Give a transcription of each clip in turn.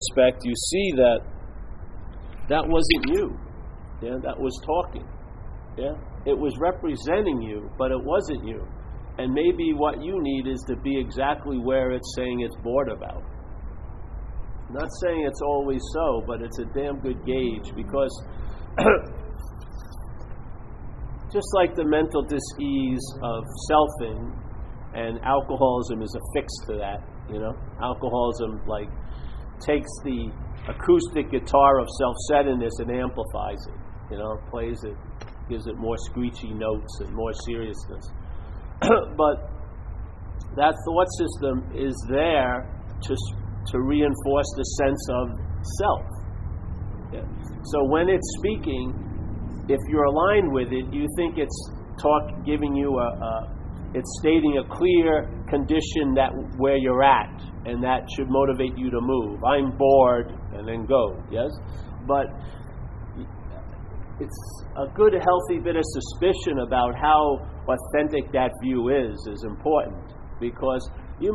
respect, you see that that wasn't you. Yeah, that was talking. Yeah, it was representing you, but it wasn't you. And maybe what you need is to be exactly where it's saying it's bored about. Not saying it's always so, but it's a damn good gauge, because just like the mental dis-ease of selfing, and alcoholism is a fix to that, Alcoholism takes the acoustic guitar of self-centeredness and amplifies it, plays it, gives it more screechy notes and more seriousness. But that thought system is there to reinforce the sense of self. Yeah. So when it's speaking, if you're aligned with it, you think it's giving you it's stating a clear condition that where you're at, and that should motivate you to move. I'm bored, and then go. Yes, but it's a good, healthy bit of suspicion about how authentic that view is important, because you're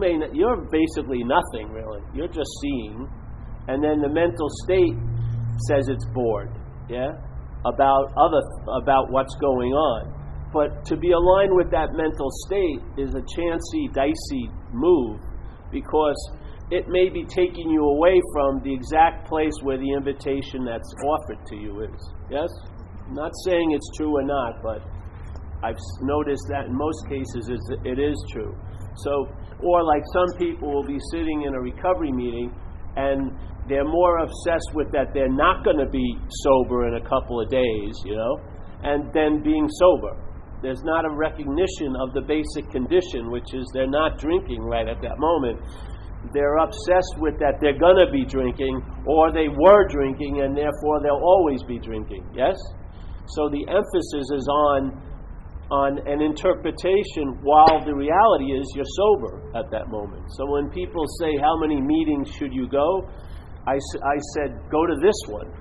basically nothing really. You're just seeing, and then the mental state says it's bored. Yeah, about what's going on. But to be aligned with that mental state is a chancy, dicey move, because it may be taking you away from the exact place where the invitation that's offered to you is. Yes? I'm not saying it's true or not, but I've noticed that in most cases it is true. So, or like some people will be sitting in a recovery meeting and they're more obsessed with that they're not going to be sober in a couple of days, and then being sober. There's not a recognition of the basic condition, which is they're not drinking right at that moment. They're obsessed with that they're going to be drinking, or they were drinking, and therefore they'll always be drinking. Yes? So the emphasis is on an interpretation, while the reality is you're sober at that moment. So when people say, how many meetings should you go? I said, go to this one,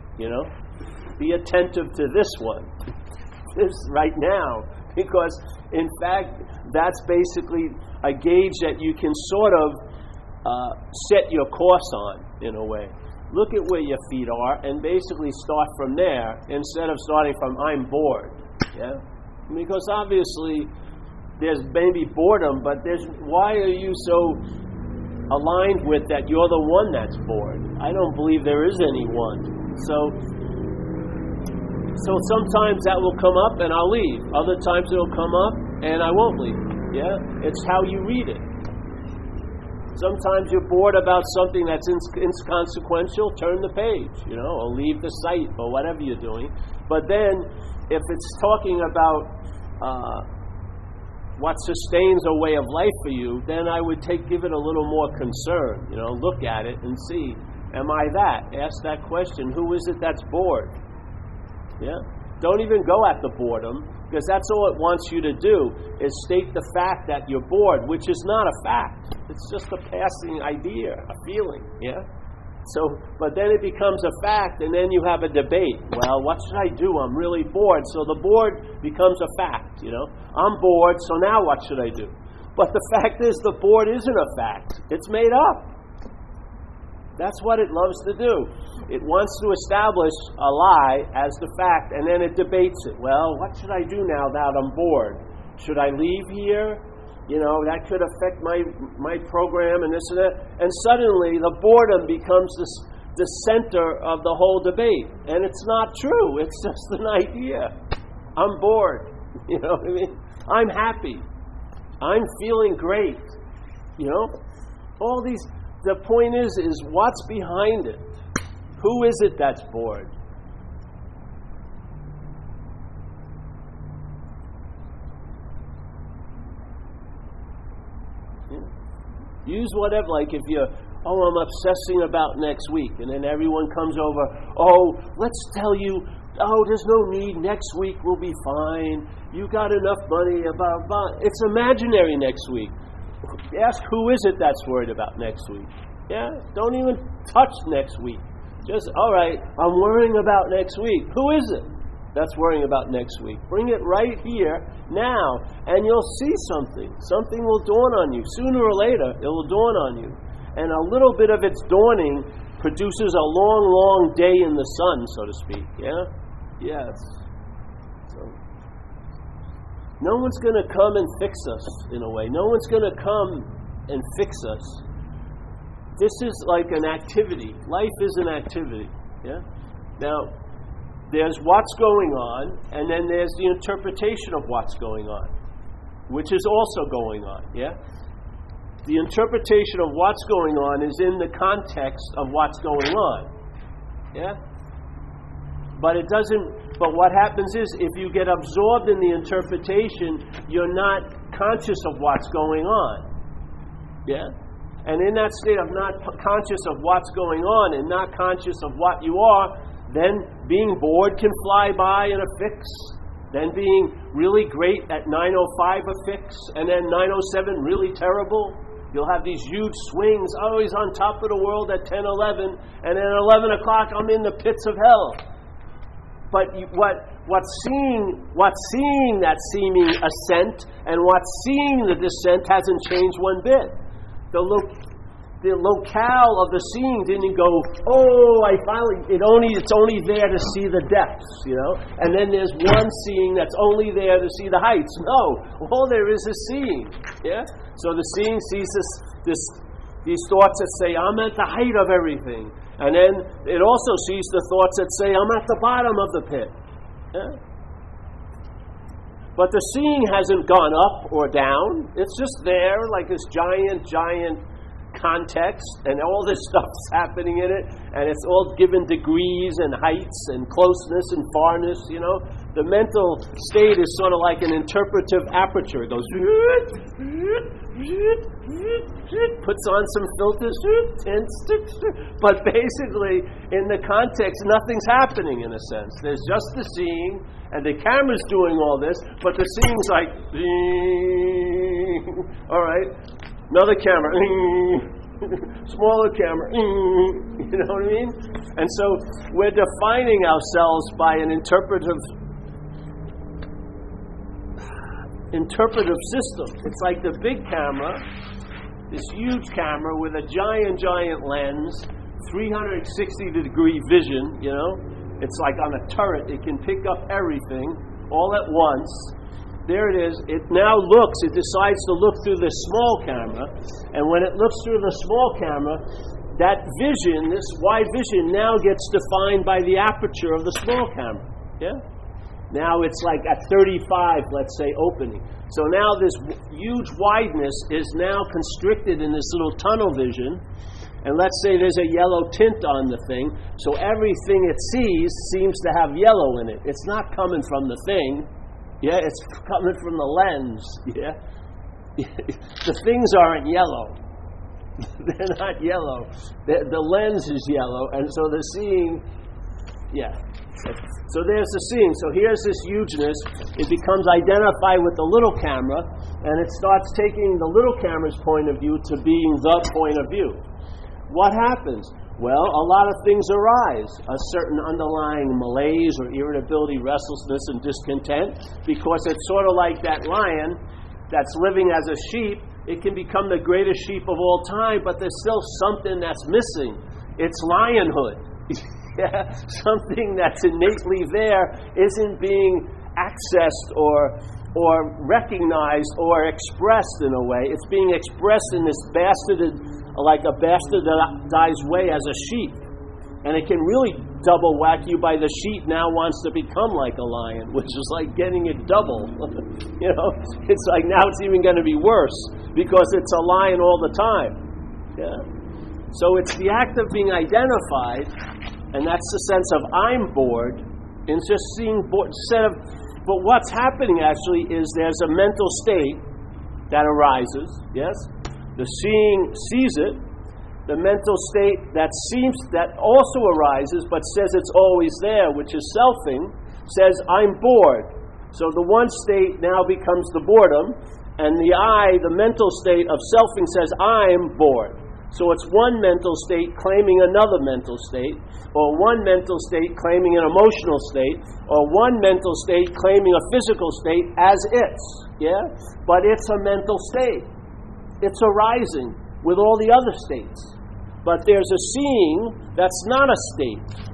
Be attentive to this one. This right now. Because, in fact, that's basically a gauge that you can sort of set your course on, in a way. Look at where your feet are and basically start from there instead of starting from, I'm bored. Yeah? Because obviously there's maybe boredom, but why are you so aligned with that you're the one that's bored? I don't believe there is anyone. So sometimes that will come up and I'll leave. Other times it'll come up and I won't leave. Yeah? It's how you read it. Sometimes you're bored about something that's inconsequential, turn the page, or leave the site or whatever you're doing. But then if it's talking about what sustains a way of life for you, then I would give it a little more concern. Look at it and see, am I that? Ask that question. Who is it that's bored? Yeah? Don't even go at the boredom, because that's all it wants you to do, is state the fact that you're bored, which is not a fact. It's just a passing idea, a feeling. Yeah? So, but then it becomes a fact, and then you have a debate. Well, what should I do? I'm really bored. So the bored becomes a fact, I'm bored, so now what should I do? But the fact is, the bored isn't a fact. It's made up. That's what it loves to do. It wants to establish a lie as the fact, and then it debates it. Well, what should I do now that I'm bored? Should I leave here? That could affect my program and this and that. And suddenly the boredom becomes the center of the whole debate. And it's not true. It's just an idea. I'm bored. You know what I mean? I'm happy. I'm feeling great. All these... The point is what's behind it? Who is it that's bored? Yeah. Use whatever, like if you're, I'm obsessing about next week, and then everyone comes over, let's tell you, there's no need, next week will be fine, you got enough money, blah. It's imaginary next week. Ask who is it that's worried about next week. Yeah? Don't even touch next week. Just, all right, I'm worrying about next week. Who is it that's worrying about next week? Bring it right here, now, and you'll see something. Something will dawn on you. Sooner or later, it will dawn on you. And a little bit of its dawning produces a long, long day in the sun, so to speak. Yeah? Yes. So, no one's going to come and fix us, in a way. No one's going to come and fix us. This is like an activity. Life is an activity. Yeah? Now, there's what's going on, and then there's the interpretation of what's going on, which is also going on. Yeah? The interpretation of what's going on is in the context of what's going on. Yeah? But it doesn't, but what happens is, if you get absorbed in the interpretation, you're not conscious of what's going on. Yeah? And in that state of not conscious of what's going on and not conscious of what you are, then being bored can fly by in a fix. Then being really great at 9:05 a fix, and then 9:07 really terrible. You'll have these huge swings, always on top of the world at 10:11, and then at 11 o'clock I'm in the pits of hell. But what's seeing that seeming ascent and what's seeing the descent hasn't changed one bit. The locale of the seeing didn't go, it's only there to see the depths, and then there's one seeing that's only there to see the heights. No, all there is seeing. Yeah? So the seeing sees these thoughts that say, I'm at the height of everything. And then it also sees the thoughts that say, I'm at the bottom of the pit. Yeah? But the seeing hasn't gone up or down. It's just there, like this giant context, and all this stuff's happening in it, and it's all given degrees and heights and closeness and farness. The mental state is sort of like an interpretive aperture. It goes, puts on some filters, but basically in the context nothing's happening, in a sense. There's just the seeing, and the camera's doing all this, but the seeing's like, all right, another camera, smaller camera, you know what I mean? And so we're defining ourselves by an interpretive system. It's like the big camera, this huge camera with a giant lens, 360-degree vision, It's like on a turret. It can pick up everything all at once. There it is. It decides to look through the small camera. And when it looks through the small camera, that vision, this wide vision, now gets defined by the aperture of the small camera. Yeah? Now it's like at 35, let's say, opening. So now this huge wideness is now constricted in this little tunnel vision. And let's say there's a yellow tint on the thing. So everything it sees seems to have yellow in it. It's not coming from the thing. Yeah, it's coming from the lens. Yeah, the things aren't yellow. They're not yellow. The lens is yellow, and so the seeing. Yeah. So there's the seeing. So here's this hugeness. It becomes identified with the little camera, and it starts taking the little camera's point of view to being the point of view. What happens? Well, a lot of things arise. A certain underlying malaise or irritability, restlessness, and discontent, because it's sort of like that lion that's living as a sheep. It can become the greatest sheep of all time, but there's still something that's missing. It's lionhood. Yeah, something that's innately there isn't being accessed or recognized or expressed in a way. It's being expressed in this like a bastardized way as a sheep. And it can really double whack you by the sheep now wants to become like a lion, which is like getting it double. It's like now it's even going to be worse because it's a lion all the time. Yeah. So it's the act of being identified, and that's the sense of I'm bored. And it's just seeing bored but what's happening actually is there's a mental state that arises. Yes, the seeing sees it. The mental state that also arises, but says it's always there, which is selfing, says I'm bored. So the one state now becomes the boredom, and the mental state of selfing says I'm bored. So it's one mental state claiming another mental state, or one mental state claiming an emotional state, or one mental state claiming a physical state as its. Yeah? But it's a mental state. It's arising with all the other states. But there's a seeing that's not a state.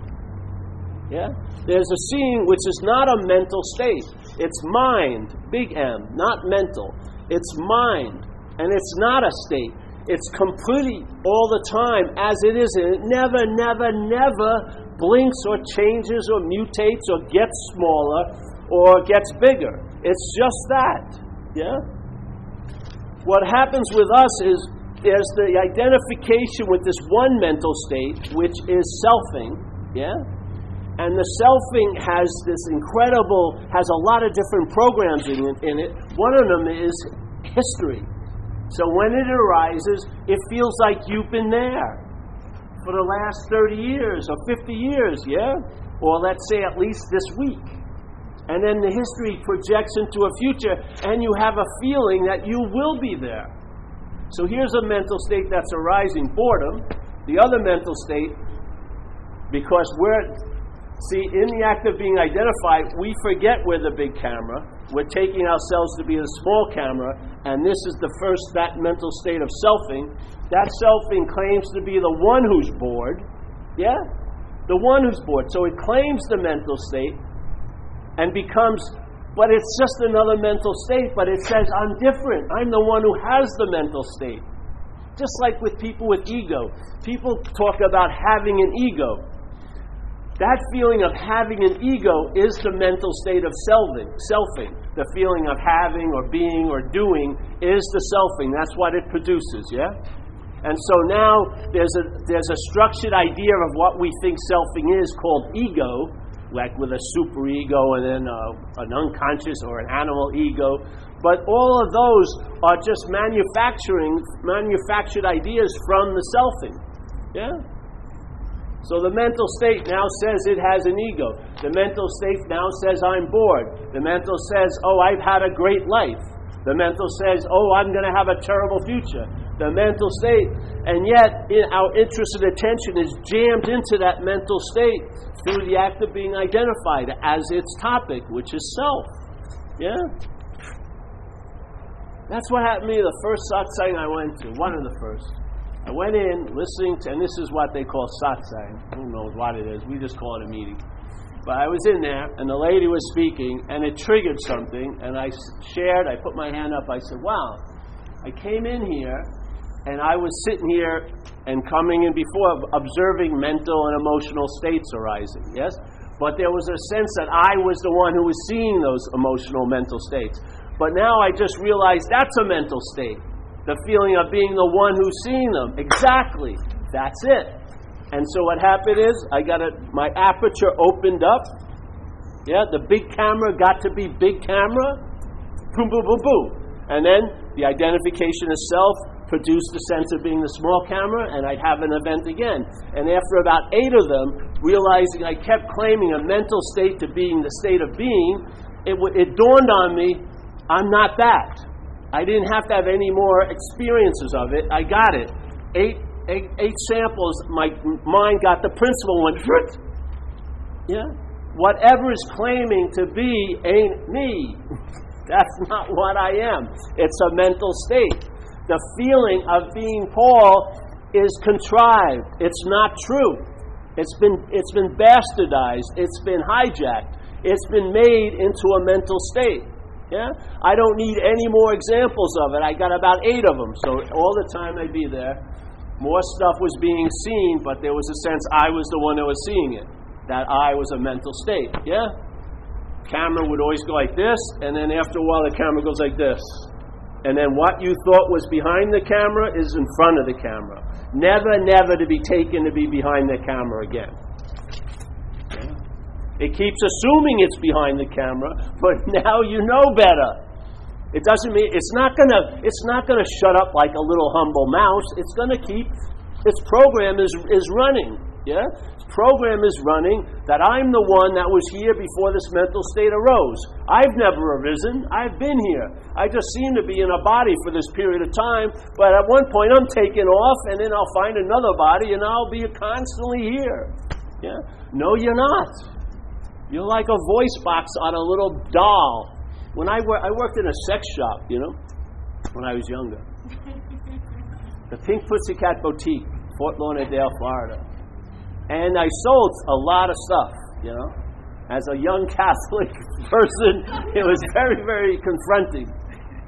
Yeah? There's a seeing which is not a mental state. It's mind, big M, not mental. It's mind, and it's not a state. It's completely all the time as it is, and it never, never, never blinks or changes or mutates or gets smaller or gets bigger. It's just that. Yeah? What happens with us is there's the identification with this one mental state, which is selfing. Yeah? And the selfing has this incredible, has a lot of different programs in it. One of them is history. So when it arises, it feels like you've been there for the last 30 years or 50 years, yeah? Or let's say at least this week. And then the history projects into a future, and you have a feeling that you will be there. So here's a mental state that's arising, boredom. The other mental state, because in the act of being identified, we forget we're the big camera. We're taking ourselves to be the small camera, and this is that mental state of selfing. That selfing claims to be the one who's bored. Yeah? The one who's bored. So it claims the mental state and becomes, but it's just another mental state, but it says, I'm different. I'm the one who has the mental state. Just like with people with ego. People talk about having an ego. That feeling of having an ego is the mental state of selfing. The feeling of having or being or doing is the selfing. That's what it produces, yeah? And so now there's a structured idea of what we think selfing is called ego, like with a superego and then an unconscious or an animal ego. But all of those are just manufactured ideas from the selfing, yeah? So the mental state now says it has an ego. The mental state now says I'm bored. The mental says, oh, I've had a great life. The mental says, oh, I'm going to have a terrible future. The mental state, and yet our interest and attention is jammed into that mental state through the act of being identified as its topic, which is self. Yeah? That's what happened to me the first satsang I went to, one of the first. I went in listening to, and this is what they call satsang. Who knows what it is? We just call it a meeting. But I was in there, and the lady was speaking, and it triggered something, and I put my hand up, I said, wow, I came in here, and I was sitting here and coming in before, observing mental and emotional states arising, yes? But there was a sense that I was the one who was seeing those emotional mental states. But now I just realized that's a mental state. The feeling of being the one who's seeing them. Exactly. That's it. And so what happened is, my aperture opened up. Yeah, the big camera got to be big camera. Boom, boom, boom, boom. And then the identification of self produced the sense of being the small camera, and I'd have an event again. And after about 8 of them, realizing I kept claiming a mental state to being the state of being, it dawned on me, I'm not that. I didn't have to have any more experiences of it. I got it. Eight samples, my mind got the principle, went, yeah? Whatever is claiming to be ain't me. That's not what I am. It's a mental state. The feeling of being Paul is contrived. It's not true. It's been bastardized. It's been hijacked. It's been made into a mental state. Yeah? I don't need any more examples of it. I got about 8 of them. So all the time I'd be there. More stuff was being seen, but there was a sense I was the one that was seeing it. That I was a mental state. Yeah? Camera would always go like this, and then after a while the camera goes like this. And then what you thought was behind the camera is in front of the camera. Never, never to be taken to be behind the camera again. It keeps assuming it's behind the camera, but now you know better. It doesn't mean it's not gonna shut up like a little humble mouse. It's gonna keep its program is running. Yeah? Its program is running that I'm the one that was here before this mental state arose. I've never arisen. I've been here. I just seem to be in a body for this period of time, but at one point I'm taken off, and then I'll find another body, and I'll be constantly here. Yeah? No, you're not. You're like a voice box on a little doll. When I worked in a sex shop, when I was younger. The Pink Pussycat Boutique, Fort Lauderdale, Florida. And I sold a lot of stuff, you know. As a young Catholic person, it was very, very confronting.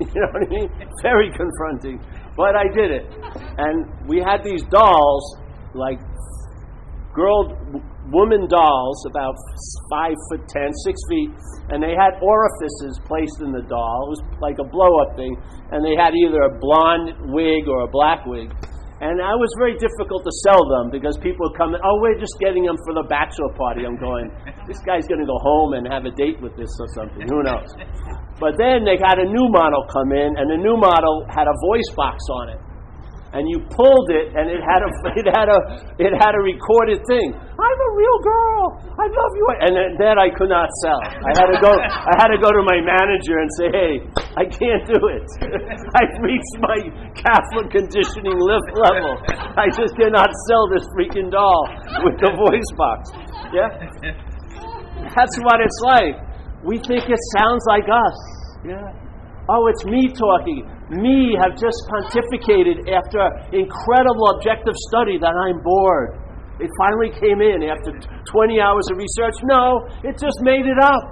You know what I mean? Very confronting. But I did it. And we had these dolls, like woman dolls, about 5'10", 6 feet, and they had orifices placed in the doll. It was like a blow-up thing. And they had either a blonde wig or a black wig. And it was very difficult to sell them because people would come in, oh, we're just getting them for the bachelor party. I'm going, this guy's going to go home and have a date with this or something. Who knows? But then they had a new model come in, and the new model had a voice box on it. And you pulled it, and it had a recorded thing. I'm a real girl. I love you. And that I could not sell. I had to go to my manager and say, hey, I can't do it. I've reached my Catholic conditioning level. I just cannot sell this freaking doll with the voice box. Yeah, that's what it's like. We think it sounds like us. Yeah. Oh, it's me talking. Me have just pontificated after incredible objective study that I'm bored. It finally came in after 20 hours of research. No, it just made it up.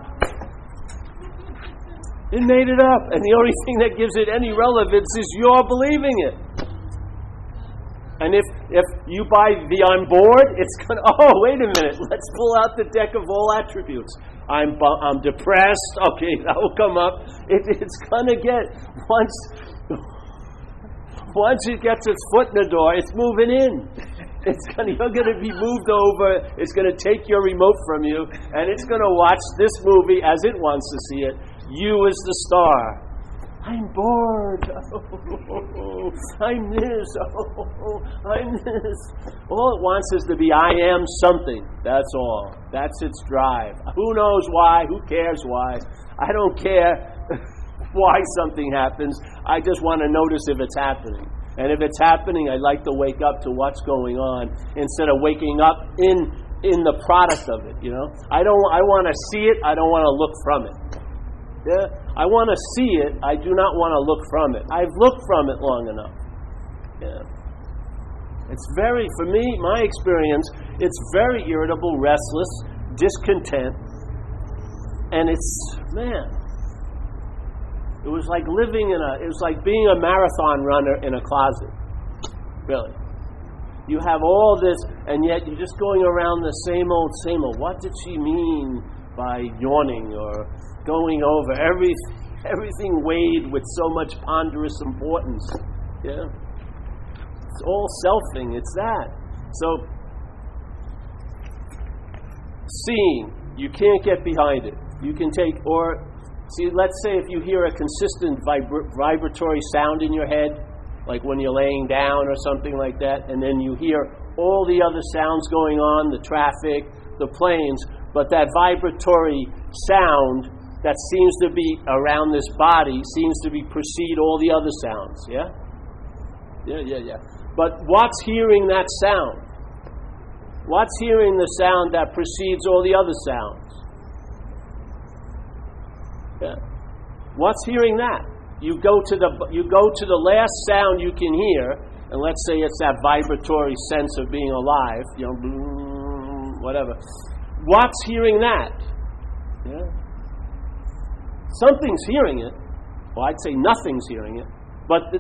It made it up. And the only thing that gives it any relevance is your believing it. And if you buy the I'm bored, it's going to, oh, wait a minute, let's pull out the deck of all attributes. I'm depressed, okay, that will come up. It's going to get, once it gets its foot in the door, it's moving in. You're going to be moved over, it's going to take your remote from you, and it's going to watch this movie as it wants to see it. You as the star. I'm bored. Oh, I'm this. Oh, I'm this. All it wants is to be I am something. That's all. That's its drive. Who knows why? Who cares why? I don't care why something happens. I just want to notice if it's happening. And if it's happening, I like to wake up to what's going on instead of waking up in the product of it, you know? I want to see it. I don't want to look from it. Yeah, I want to see it. I do not want to look from it. I've looked from it long enough. Yeah. It's very, for me, my experience, it's very irritable, restless, discontent. And it's, man, it was like it was like being a marathon runner in a closet. Really. You have all this, and yet you're just going around the same old. What did she mean by yawning or going over everything weighed with so much ponderous importance? Yeah, it's all selfing. It's that. So seeing, you can't get behind it. You can take let's say if you hear a consistent vibratory sound in your head, like when you're laying down or something like that, and then you hear all the other sounds going on, the traffic, the planes, but that vibratory sound that seems to be around this body seems to precede all the other sounds, yeah? Yeah. But what's hearing that sound? What's hearing the sound that precedes all the other sounds? Yeah. What's hearing that? You go to the last sound you can hear, and let's say it's that vibratory sense of being alive, you know, whatever. What's hearing that? Yeah. Something's hearing it. Well, I'd say nothing's hearing it. But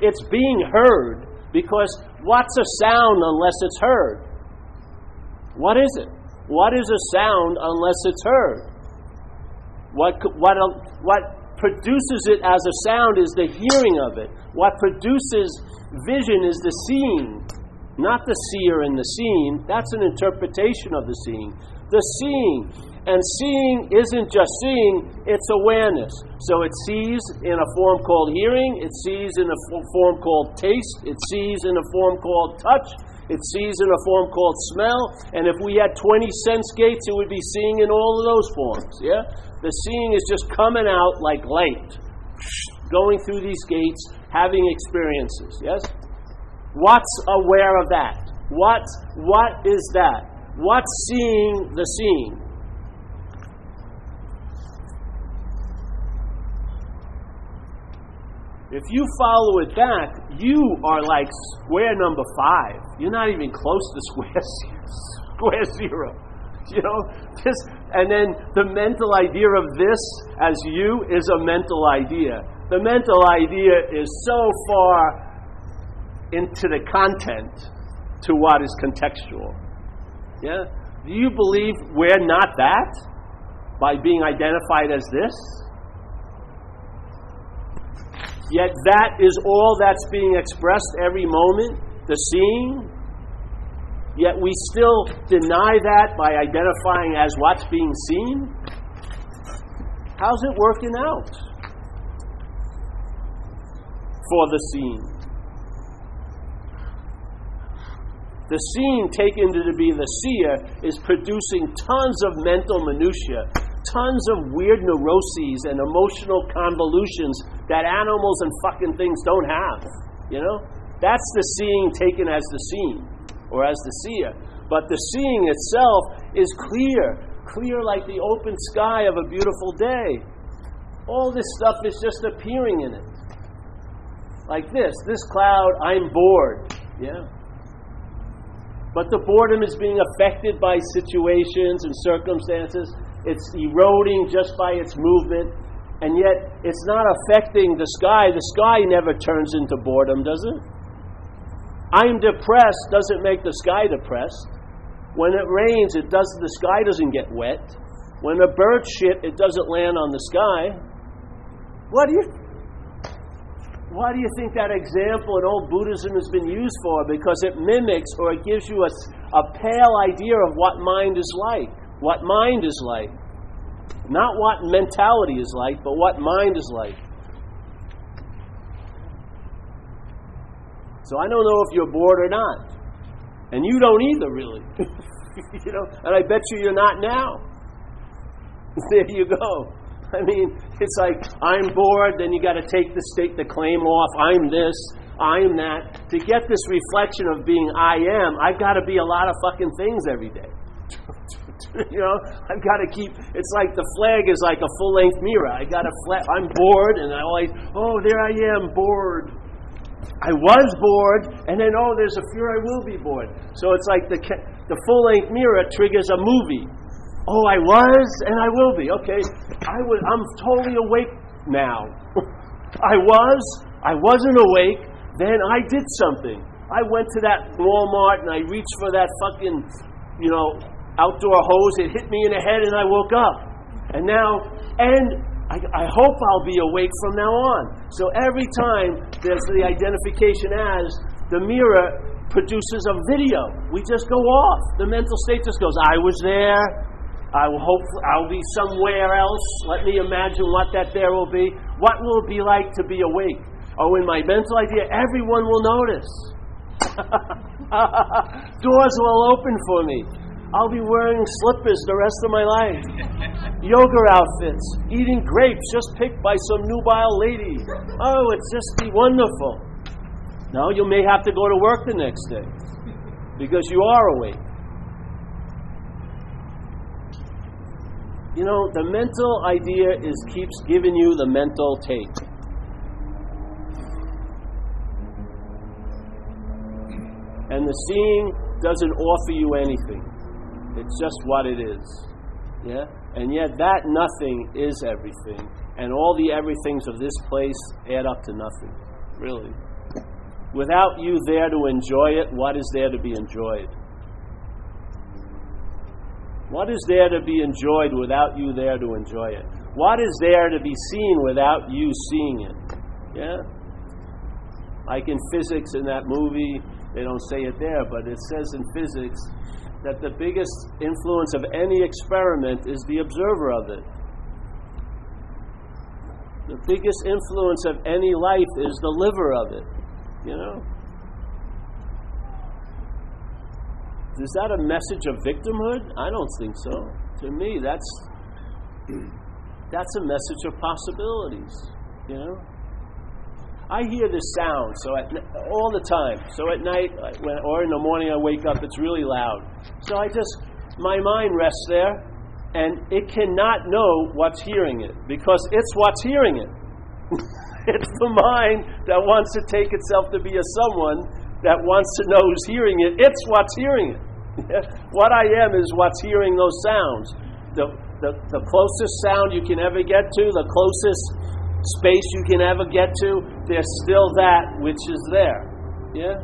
it's being heard, because what's a sound unless it's heard? What is it? What is a sound unless it's heard? What produces it as a sound is the hearing of it. What produces vision is the seeing, not the seer in the seeing. That's an interpretation of the seeing. The seeing. And seeing isn't just seeing, it's awareness. So it sees in a form called hearing, it sees in a form called taste, it sees in a form called touch, it sees in a form called smell, and if we had 20 sense gates, it would be seeing in all of those forms, yeah? The seeing is just coming out like light, going through these gates, having experiences, yes? What's aware of that? What is that? What's seeing the seeing? If you follow it back, you are like square number 5. You're not even close to square 0. You know, and then the mental idea of this as you is a mental idea. The mental idea is so far into the content to what is contextual. Yeah? Do you believe we're not that by being identified as this? Yet that is all that's being expressed every moment, the seeing. Yet we still deny that by identifying as what's being seen. How's it working out for the seen? The seen, taken to be the seer, is producing tons of mental minutia, tons of weird neuroses and emotional convolutions that animals and fucking things don't have. You know? That's the seeing taken as the seen, or as the seer. But the seeing itself is clear like the open sky of a beautiful day. All this stuff is just appearing in it. Like this cloud, I'm bored. Yeah. But the boredom is being affected by situations and circumstances. It's eroding just by its movement. And yet, it's not affecting the sky. The sky never turns into boredom, does it? I'm depressed doesn't make the sky depressed. When it rains, the sky doesn't get wet. When a bird shit, it doesn't land on the sky. Why do you think that example in old Buddhism has been used for? Because it mimics, or it gives you a pale idea of what mind is like. What mind is like. Not what mentality is like, but what mind is like. So I don't know if you're bored or not. And you don't either, really. You know, and I bet you're not now. There you go. I mean, it's like, I'm bored, then you got to take the claim off, I'm this, I'm that. To get this reflection of being I am, I've got to be a lot of fucking things every day. You know, I've got to keep, it's like the flag is like a full-length mirror. I got to I'm bored, and I always, there I am, bored. I was bored, and then, there's a fear I will be bored. So it's like the full-length mirror triggers a movie. I was, and I will be. Okay, I'm totally awake now. I wasn't awake, then I did something. I went to that Walmart, and I reached for that fucking, outdoor hose. It hit me in the head, and I woke up. And now, I hope I'll be awake from now on. So every time there's the identification as, the mirror produces a video. We just go off. The mental state just goes, I was there. I'll be somewhere else. Let me imagine what that there will be. What will it be like to be awake? In my mental idea, everyone will notice. Doors will open for me. I'll be wearing slippers the rest of my life. Yoga outfits. Eating grapes just picked by some nubile lady. It's just be wonderful. No, you may have to go to work the next day because you are awake. The mental idea keeps giving you the mental take. And the seeing doesn't offer you anything. It's just what it is. Yeah? And yet that nothing is everything. And all the everythings of this place add up to nothing. Really. Without you there to enjoy it, what is there to be enjoyed? What is there to be enjoyed without you there to enjoy it? What is there to be seen without you seeing it? Yeah? Like in physics in that movie, they don't say it there, but it says in physics that the biggest influence of any experiment is the observer of it. The biggest influence of any life is the liver of it. Is that a message of victimhood? I don't think so. To me, that's a message of possibilities. I hear this sound all the time. So at night, or in the morning, I wake up. It's really loud. So my mind rests there, and it cannot know what's hearing it because it's what's hearing it. It's the mind that wants to take itself to be a someone that wants to know who's hearing it. It's what's hearing it. What I am is what's hearing those sounds. The closest sound you can ever get to, the closest space you can ever get to, there's still that which is there. Yeah?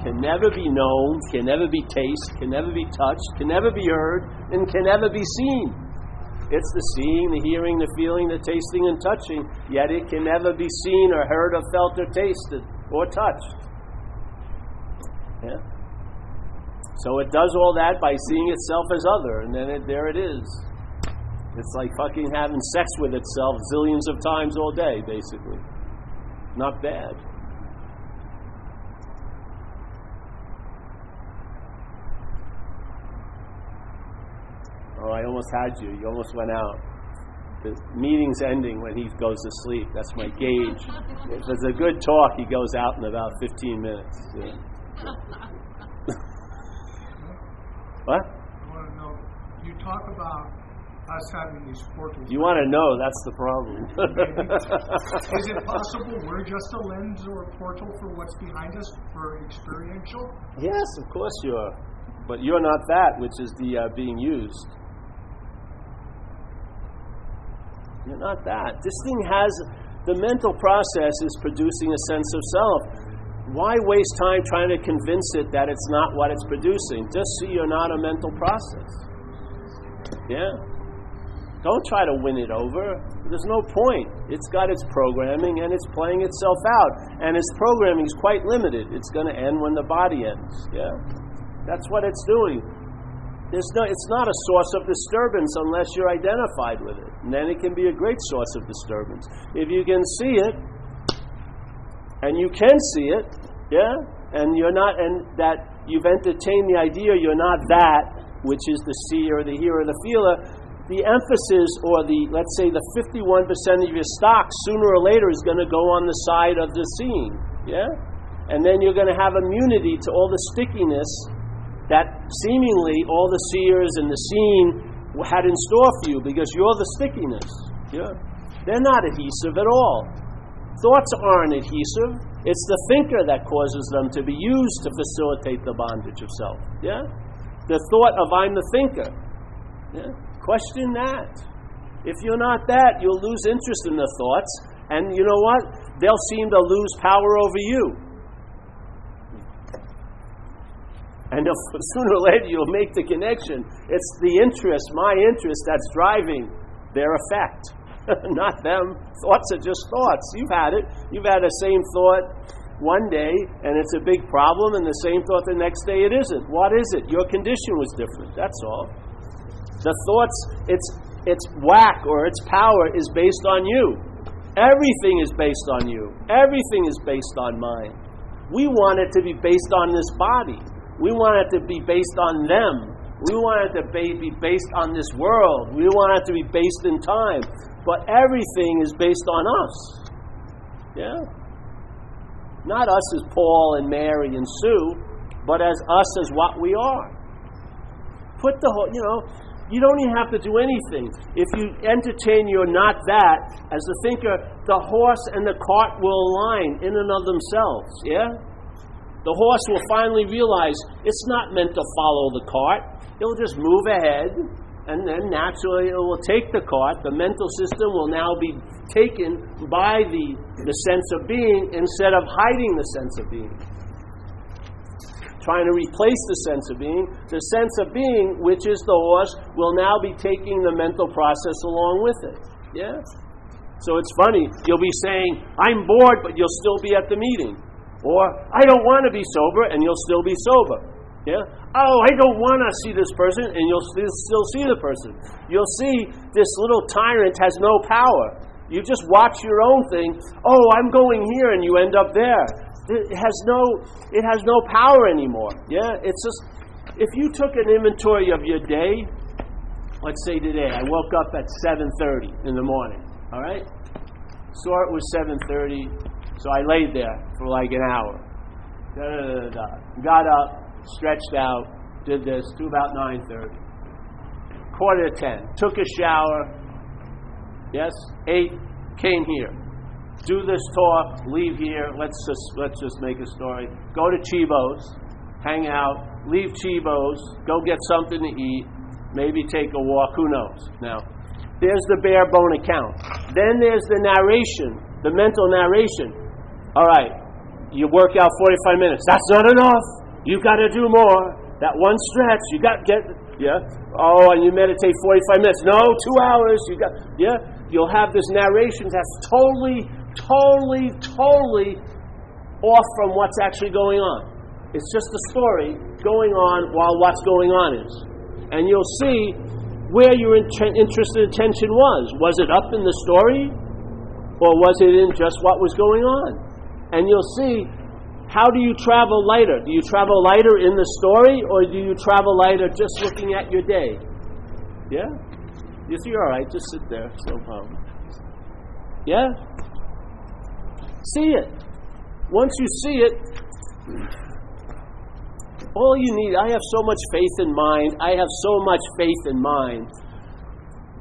Can never be known, can never be tasted, can never be touched, can never be heard, and can never be seen. It's the seeing, the hearing, the feeling, the tasting and touching, yet it can never be seen or heard or felt or tasted or touched. Yeah? So it does all that by seeing itself as other, and then there it is. It's like fucking having sex with itself zillions of times all day, basically. Not bad. Oh, I almost had you. You almost went out. The meeting's ending when he goes to sleep. That's my gauge. If it's a good talk, he goes out in about 15 minutes. Yeah. What? I want to know, you talk about us having these portals. You want to know, that's the problem. Is it possible we're just a lens or a portal for what's behind us for experiential? Yes, of course you are. But you're not that which is the being used. You're not that. This thing has, the mental process is producing a sense of self. Why waste time trying to convince it that it's not what it's producing? Just see you're not a mental process. Yeah. Don't try to win it over. There's no point. It's got its programming and it's playing itself out. And its programming is quite limited. It's going to end when the body ends. Yeah. That's what it's doing. It's not a source of disturbance unless you're identified with it. And then it can be a great source of disturbance. If you can see it, and you can see it, yeah, and you're not, and that you've entertained the idea you're not that, which is the seer, the hearer, the feeler, the emphasis, or the, let's say, the 51% of your stock sooner or later is going to go on the side of the seeing, yeah? And then you're going to have immunity to all the stickiness that seemingly all the seers and the seeing had in store for you, because you're the stickiness. Yeah. They're not adhesive at all. Thoughts aren't adhesive. It's the thinker that causes them to be used to facilitate the bondage of self. Yeah? The thought of I'm the thinker. Yeah? Question that. If you're not that, you'll lose interest in the thoughts, and you know what? They'll seem to lose power over you. And sooner or later you'll make the connection. It's the interest, my interest, that's driving their effect. Not them. Thoughts are just thoughts. You've had it. You've had the same thought one day and it's a big problem, and the same thought the next day it isn't. What is it? Your condition was different. That's all. The thoughts, its whack or its power is based on you. Everything is based on you. Everything is based on mind. We want it to be based on this body. We want it to be based on them. We want it to be based on this world. We want it to be based in time. But everything is based on us. Yeah? Not us as Paul and Mary and Sue, but as us as what we are. Put the whole, you don't even have to do anything. If you entertain you're not that, as the thinker, the horse and the cart will align in and of themselves. Yeah? The horse will finally realize it's not meant to follow the cart. It'll just move ahead, and then naturally it will take the cart. The mental system will now be taken by the sense of being instead of hiding the sense of being. Trying to replace the sense of being, which is the horse, will now be taking the mental process along with it. Yeah? So it's funny. You'll be saying, I'm bored, but you'll still be at the meeting. Or, I don't want to be sober, and you'll still be sober. Yeah? Oh, I don't want to see this person, and you'll still see the person. You'll see this little tyrant has no power. You just watch your own thing. Oh, I'm going here, and you end up there. It has no power anymore. Yeah? It's just, if you took an inventory of your day, let's say today, I woke up at 7:30 in the morning. All right? Saw it was 7:30. So I laid there for like an hour. Got up, stretched out, did this to about 9:30. 9:45. Took a shower. Yes? Ate, came here. Do this talk, leave here, let's just make a story. Go to Chibo's, hang out, leave Chibo's, go get something to eat, maybe take a walk, who knows. Now, there's the bare bone account. Then there's the narration, the mental narration. All right, you work out 45 minutes. That's not enough. You got to do more. That one stretch, you got to get, Oh, and you meditate 45 minutes. No, 2 hours. You'll have this narration that's totally off from what's actually going on. It's just a story going on while what's going on is. And you'll see where your interested attention was. Was it up in the story? Or was it in just what was going on? And you'll see, how do you travel lighter? Do you travel lighter in the story, or do you travel lighter just looking at your day? Yeah? You see, all right, just sit there. It's no problem. Yeah? See it. Once you see it, all you need, I have so much faith in mind.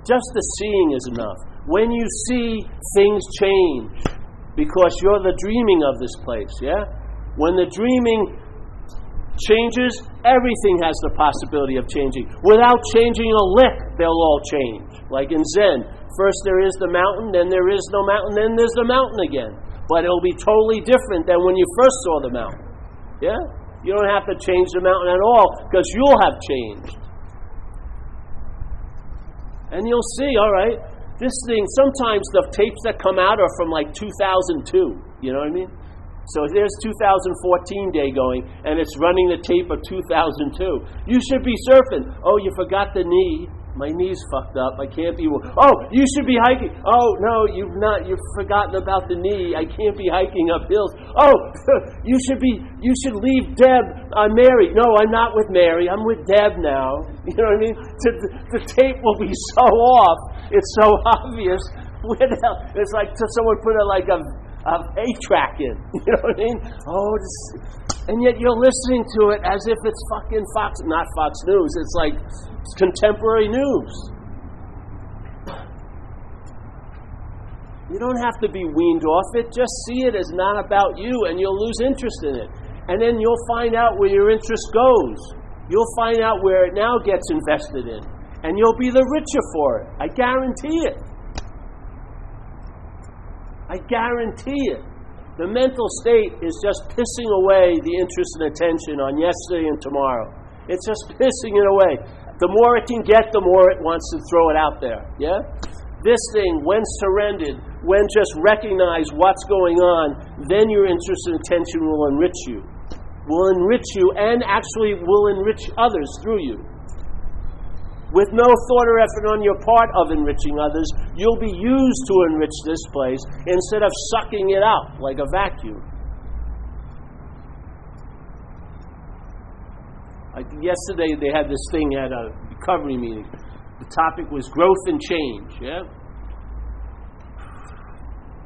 Just the seeing is enough. When you see, things change. Because you're the dreaming of this place, yeah? When the dreaming changes, everything has the possibility of changing. Without changing a lick, they'll all change. Like in Zen, first there is the mountain, then there is no mountain, then there's the mountain again. But it'll be totally different than when you first saw the mountain. Yeah? You don't have to change the mountain at all, because you'll have changed. And you'll see, all right, this thing, sometimes the tapes that come out are from like 2002. You know what I mean? So there's 2014 day going, and it's running the tape of 2002. You should be surfing. Oh, you forgot the knee. My knee's fucked up. I can't be... Oh, you should be hiking. Oh, no, you've not. You've forgotten about the knee. I can't be hiking up hills. Oh, you should leave Deb. I'm married. No, I'm not with Mary. I'm with Deb now. You know what I mean? The tape will be so off. It's so obvious. Where the hell? It's like someone put a 8-track in. You know what I mean? Oh, and yet you're listening to it as if it's fucking not Fox News. It's like contemporary news. You don't have to be weaned off it. Just see it as not about you, and you'll lose interest in it. And then you'll find out where your interest goes. You'll find out where it now gets invested in. And you'll be the richer for it. I guarantee it. I guarantee it. The mental state is just pissing away the interest and attention on yesterday and tomorrow. It's just pissing it away. The more it can get, the more it wants to throw it out there. Yeah? This thing, when surrendered, when just recognize what's going on, then your interest and attention will enrich you. Will enrich you, and actually will enrich others through you. With no thought or effort on your part of enriching others, you'll be used to enrich this place instead of sucking it out like a vacuum. Like yesterday they had this thing at a recovery meeting. The topic was growth and change, yeah?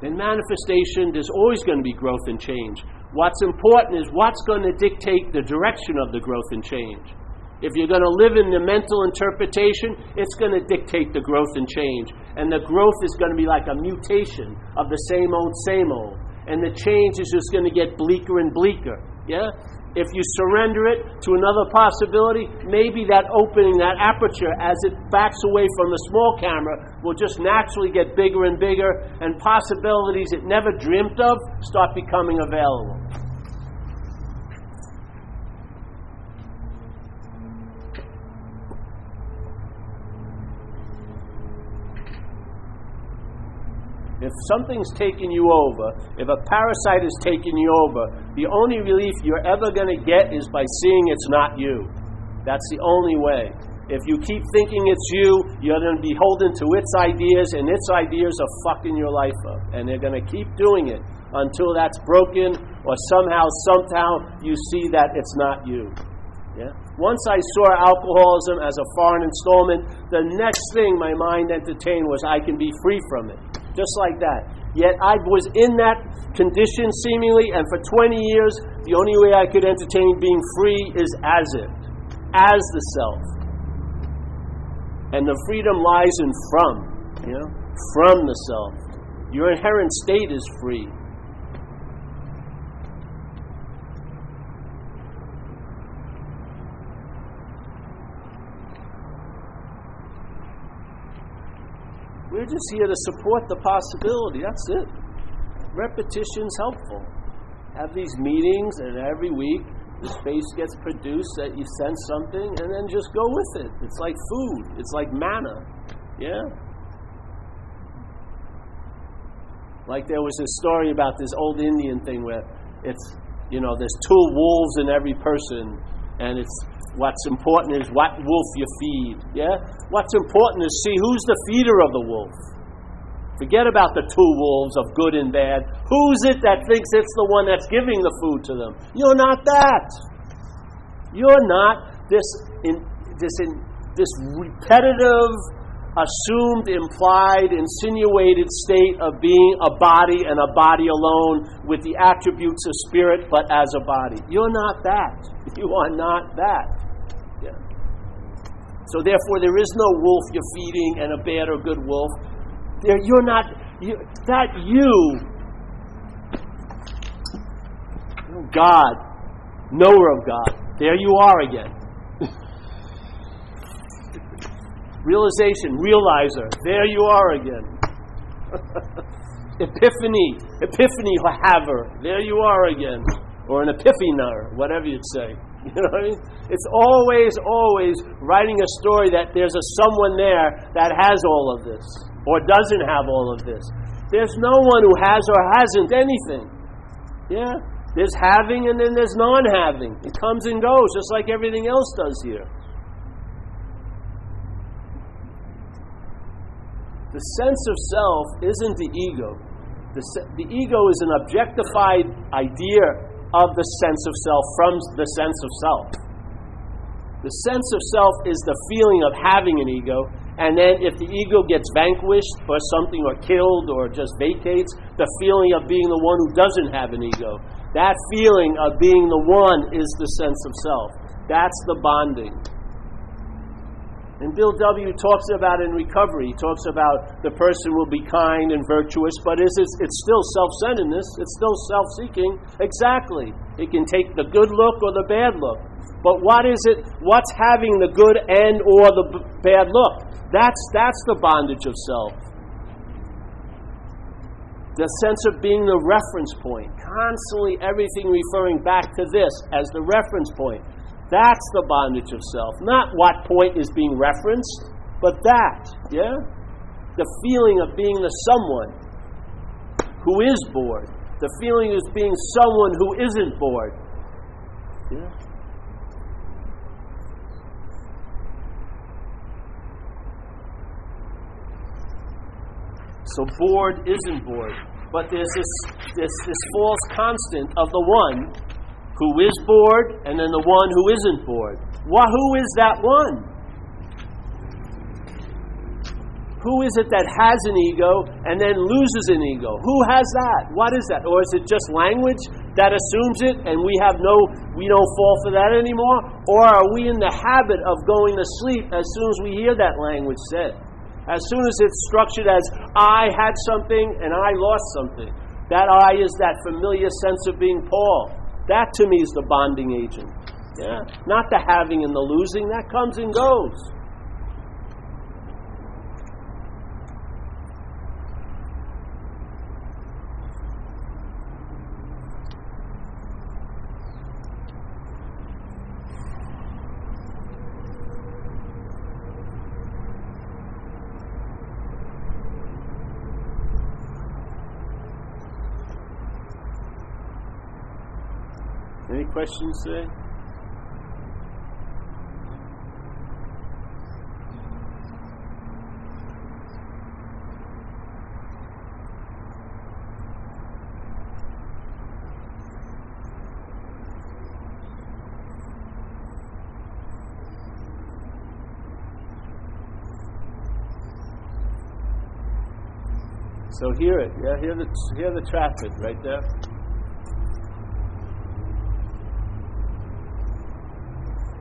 In manifestation, there's always going to be growth and change. What's important is what's going to dictate the direction of the growth and change. If you're going to live in the mental interpretation, it's going to dictate the growth and change. And the growth is going to be like a mutation of the same old. And the change is just going to get bleaker and bleaker. Yeah? If you surrender it to another possibility, maybe that opening, that aperture, as it backs away from the small camera, will just naturally get bigger and bigger, and possibilities it never dreamt of start becoming available. If something's taking you over, if a parasite is taking you over, the only relief you're ever going to get is by seeing it's not you. That's the only way. If you keep thinking it's you, you're going to be beholden to its ideas, and its ideas are fucking your life up. And they're going to keep doing it until that's broken, or somehow you see that it's not you. Yeah? Once I saw alcoholism as a foreign installment, the next thing my mind entertained was I can be free from it. Just like that. Yet I was in that condition seemingly, and for 20 years, the only way I could entertain being free is as it, as the self. And the freedom lies in from the self. Your inherent state is free. We're just here to support the possibility. That's it. Repetition's helpful. Have these meetings, and every week the space gets produced that you sense something, and then just go with it. It's like food. It's like manna. Yeah? Like there was this story about this old Indian thing where it's, there's two wolves in every person, and it's what's important is what wolf you feed. Yeah? What's important is see who's the feeder of the wolf. Forget about the two wolves of good and bad. Who's it that thinks it's the one that's giving the food to them? You're not that. You're not this repetitive, assumed, implied, insinuated state of being a body and a body alone with the attributes of spirit, but as a body. You're not that. You are not that. Yeah. So therefore, there is no wolf you're feeding and a bad or good wolf. You're not, God, knower of God. There you are again. Realization, realizer. There you are again. Epiphany haver. There you are again. Or an epiphany, whatever you'd say. You know what I mean? It's always writing a story that there's someone there that has all of this. Or doesn't have all of this. There's no one who has or hasn't anything. Yeah? There's having and then there's non-having. It comes and goes just like everything else does here. The sense of self isn't the ego. The ego is an objectified idea of the sense of self from the sense of self. The sense of self is the feeling of having an ego. And then if the ego gets vanquished or something, or killed, or just vacates, the feeling of being the one who doesn't have an ego. That feeling of being the one is the sense of self. That's the bonding. And Bill W. talks about in recovery, he talks about the person will be kind and virtuous, but it's still self-centeredness, it's still self-seeking. Exactly. It can take the good look or the bad look. But what is it? What's having the good and or the bad look? That's the bondage of self. The sense of being the reference point. Constantly everything referring back to this as the reference point. That's the bondage of self. Not what point is being referenced, but that. Yeah? The feeling of being the someone who is bored. The feeling of being someone who isn't bored. Yeah? So bored isn't bored. But there's this false constant of the one who is bored and then the one who isn't bored. Who is that one? Who is it that has an ego and then loses an ego? Who has that? What is that? Or is it just language that assumes it and we don't fall for that anymore? Or are we in the habit of going to sleep as soon as we hear that language said? As soon as it's structured as, I had something and I lost something. That I is that familiar sense of being Paul. That to me is the bonding agent. Yeah? Not the having and the losing. That comes and goes. Any questions today? So hear it. Yeah, hear the traffic right there.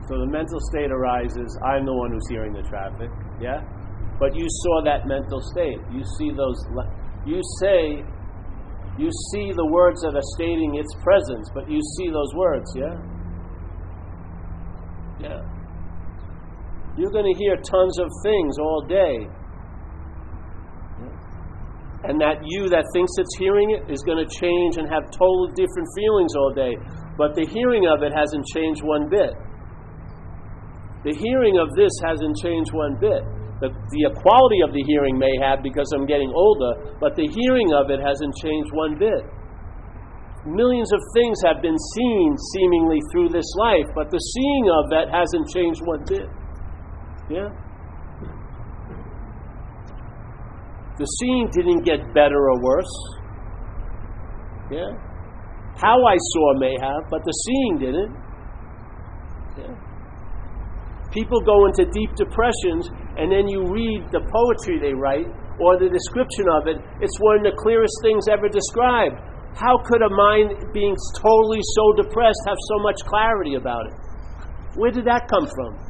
So the mental state arises, I'm the one who's hearing the traffic, yeah? But you saw that mental state. You see those You say, you see the words that are stating its presence, but you see those words, yeah? Yeah. You're going to hear tons of things all day. Yeah. And that you that thinks it's hearing it is going to change and have totally different feelings all day. But the hearing of it hasn't changed one bit. The hearing of this hasn't changed one bit. The quality of the hearing may have because I'm getting older, but the hearing of it hasn't changed one bit. Millions of things have been seen seemingly through this life, but the seeing of that hasn't changed one bit. Yeah? The seeing didn't get better or worse. Yeah? How I saw may have, but the seeing didn't. Yeah? People go into deep depressions, and then you read the poetry they write, or the description of it, it's one of the clearest things ever described. How could a mind being totally so depressed have so much clarity about it? Where did that come from?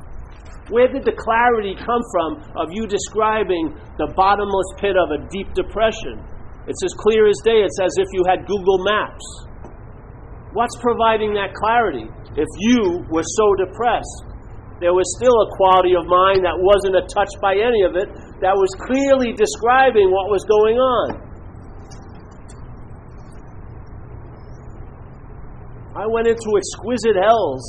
Where did the clarity come from of you describing the bottomless pit of a deep depression? It's as clear as day. It's as if you had Google Maps. What's providing that clarity? If you were so depressed, there was still a quality of mind that wasn't touched by any of it, that was clearly describing what was going on. I went into exquisite hells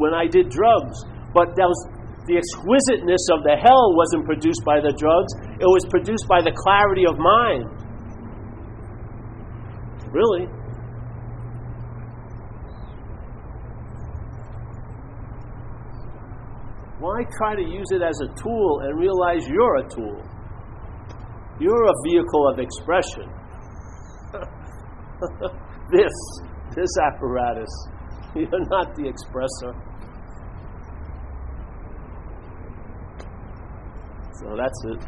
when I did drugs, but the exquisiteness of the hell wasn't produced by the drugs, it was produced by the clarity of mind. Really. Why try to use it as a tool and realize you're a tool? You're a vehicle of expression. This apparatus. You're not the expressor. So that's it.